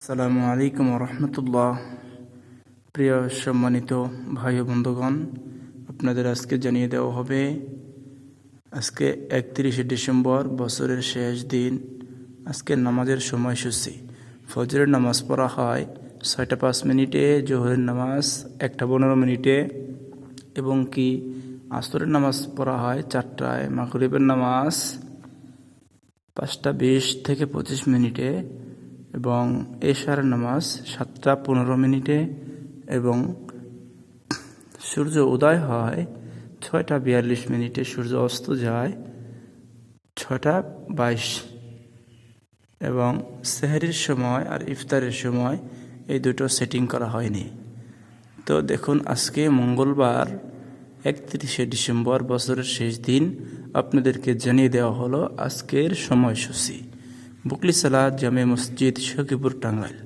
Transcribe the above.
আসসালামু আলাইকুম রহমতুল্লাহ। প্রিয় সম্মানিত ভাই ও বন্ধুগণ, আপনাদের আজকে জানিয়ে দেওয়া হবে আজকে 31শে ডিসেম্বর, বছরের শেষ দিন। আজকে নামাজের সময়সূচি: ফজরের নামাজ পড়া হয় 6টা 5 মিনিটে, জোহরের নামাজ 1টা 15 মিনিটে, এবং কি আসরের নামাজ পড়া হয় 4টায়, মাগরিবের নামাজ 5টা 20 থেকে 25 মিনিটে, এবং এশার নামাজ 7টা 15 মিনিটে, এবং সূর্য উদয় হয় 6টা 42 মিনিটে, সূর্য অস্ত যায় 6টা 22। এবং সেহরির সময় আর ইফতারের সময় এই দুটো সেটিং করা হয়নি। তো দেখুন, আজকে মঙ্গলবার 31শে ডিসেম্বর, বছরের শেষ দিন। আপনাদেরকে জানিয়ে দেওয়া হলো আজকের সময়সূচি। বুকলি সালাত, জামে মসজিদ, সখীপুর, টাঙ্গাইল।